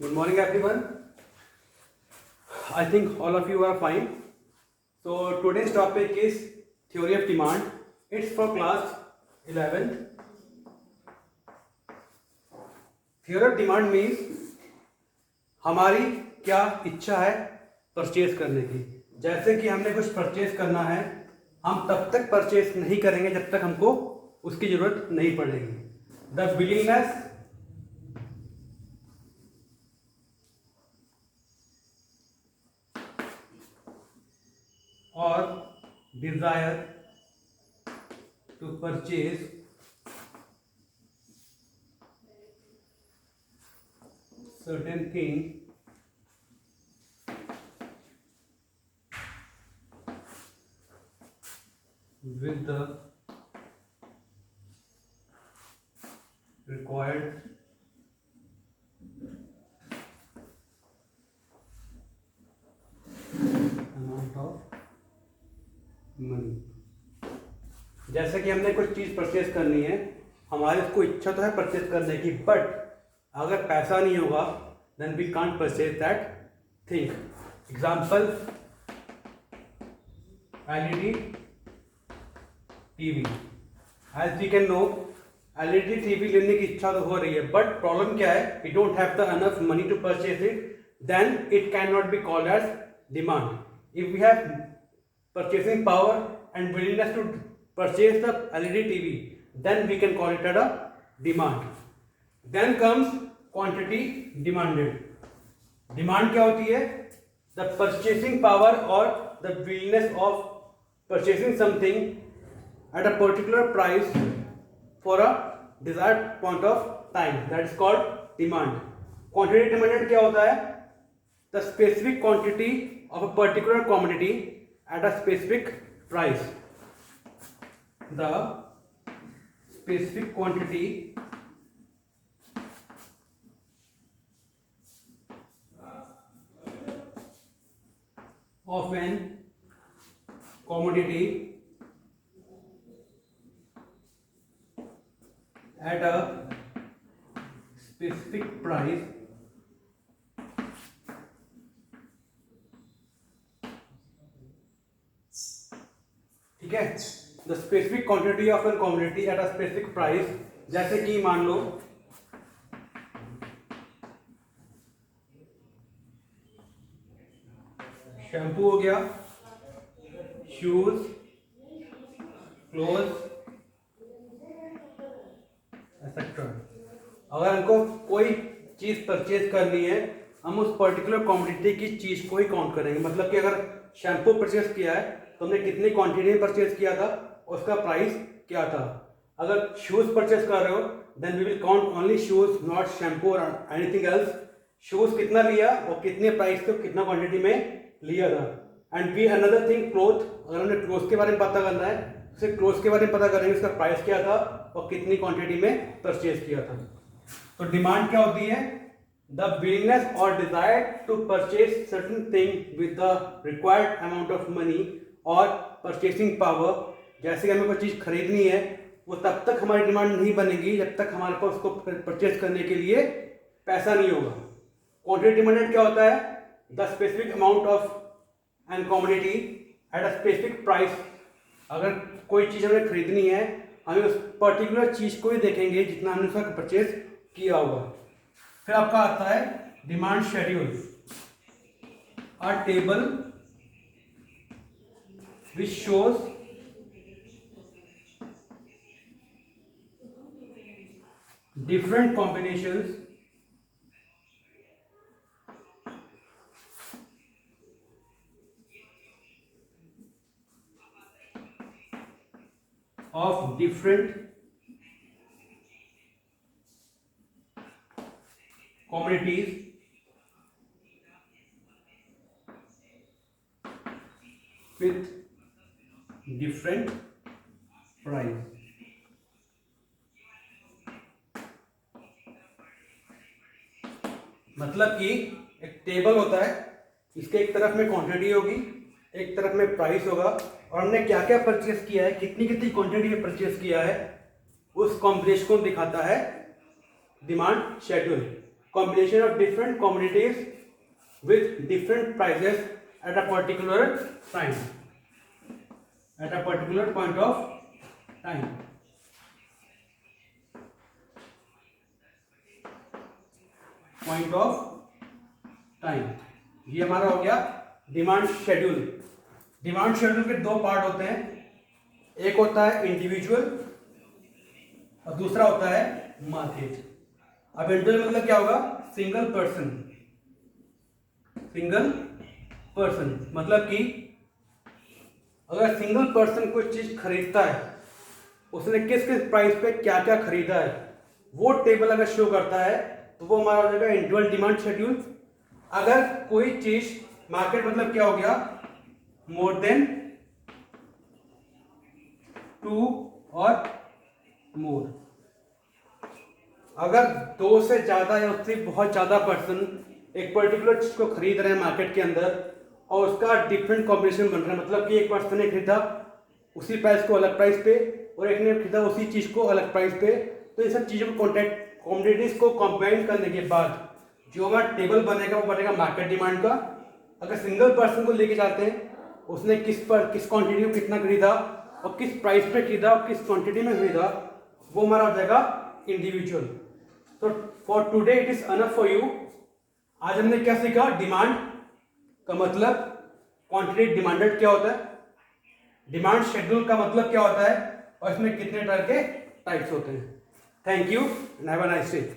Good morning, everyone. I think all of you are fine. So today's topic is theory of demand. It's for class 11th. Theory of demand means हमारी क्या इच्छा है purchase करने की। जैसे कि हमने कुछ परचेज करना है, हम तब तक परचेज नहीं करेंगे जब तक हमको उसकी जरूरत नहीं पड़ेगी। The willingness or desire to purchase certain thing with the required amount of money। जैसे कि हमने कुछ चीज़ परचेज करनी है, हमारी उसको इच्छा तो है परचेज करने की, बट अगर पैसा नहीं होगा then we can't purchase that thing. Example LED TV। As we can know LED TV लेने की इच्छा तो हो रही है, बट प्रॉब्लम क्या है, we don't have the enough money to purchase it, then it can not be called as demand. If we have purchasing power and willingness to purchase the LED TV, then we can call it a demand. Then comes quantity demanded. Demand क्या होती है? The purchasing power or the willingness of purchasing something at a particular price for a desired point of time. That is called demand. Quantity demanded क्या होता है? The specific quantity of a particular commodity at a specific price. The specific quantity of an commodity at a specific price ठीक है। The specific quantity of an commodity at a specific price. जैसे कि मान लो shampoo हो गया, shoes, cloth etcetera. अगर हमको कोई चीज परचेज करनी है, हम उस पर्टिकुलर कमोडिटी की चीज को ही काउंट करेंगे। मतलब कि अगर शैम्पू परचेज किया है तो हमने कितनी क्वांटिटी में परचेज किया था, उसका प्राइस क्या था। अगर शूज परचेज कर रहे हो then we will count only shoes, not shampoo और एनीथिंग एल्स। शूज कितना लिया और कितने प्राइस पे, कितना क्वांटिटी में लिया था। And we another thing cloth. अगर हमने क्लोथ के बारे में पता करना है, सिर्फ क्लोथ के बारे में पता करेंगे उसका प्राइस क्या था और कितनी क्वांटिटी में परचेज किया था। तो डिमांड क्या होती है? The willingness or desire to purchase certain thing with the required amount of money और purchasing power। जैसे कि हमें कोई चीज़ खरीदनी है, वो तब तक हमारी डिमांड नहीं बनेगी जब तक हमारे पास उसको परचेज करने के लिए पैसा नहीं होगा। क्वांटिटी डिमांडेड क्या होता है? The specific amount of an commodity at a specific price. अगर कोई चीज़ हमें खरीदनी है, हमें उस पर्टिकुलर चीज़ को ही देखेंगे जितना हमने उसका परचेज किया होगा। फिर आपका आता है demand schedule. A table which shows different combinations of different commodities with different price। मतलब कि एक टेबल होता है, इसके एक तरफ में क्वांटिटी होगी, एक तरफ में प्राइस होगा, और हमने क्या क्या परचेस किया है, कितनी कितनी क्वांटिटी में परचेस किया है, उस कॉम्बिनेशन को दिखाता है demand schedule. combination of different commodities with different prices at a particular time, at a particular point of time. Point of time, ये हमारा हो गया डिमांड शेड्यूल। डिमांड शेड्यूल के दो पार्ट होते हैं, एक होता है इंडिविजुअल और दूसरा होता है मार्केट। अब इंडिविजुअल मतलब क्या होगा, सिंगल पर्सन। सिंगल पर्सन मतलब कि अगर सिंगल पर्सन कोई चीज खरीदता है, उसने किस किस प्राइस पे क्या क्या खरीदा है, वो टेबल अगर शो करता है तो वो हमारा हो जाएगा इंडिविजुअल डिमांड शेड्यूल। अगर कोई चीज मार्केट मतलब क्या हो गया, मोर देन 2 और मोर। अगर 2 से ज्यादा या उससे बहुत ज्यादा पर्सन एक पर्टिकुलर चीज को खरीद रहे हैं मार्केट के अंदर और उसका डिफरेंट कॉम्बिनेशन बन रहा है, मतलब कि एक पर्सन ने खरीदा उसी प्राइस को अलग प्राइस पे और एक ने खरीदा उसी चीज को अलग प्राइस पे, तो इन सब चीजों को कॉमोडिटीज को कंबाइन करने के बाद जो हमारा टेबल बनेगा वो बनेगा मार्केट डिमांड का। अगर सिंगल पर्सन को लेके जाते हैं, उसने किस क्वांटिटी में कितना खरीदा और किस प्राइस पे खरीदा और किस क्वांटिटी में खरीदा, वो हमारा हो जाएगा इंडिविजुअल। तो for today it is enough for you. आज हमने क्या सीखा, डिमांड का मतलब, क्वांटिटी डिमांडेड क्या होता है, डिमांड शेड्यूल का मतलब क्या होता है और इसमें कितने तरह के टाइप्स होते हैं। Thank you and have a nice day.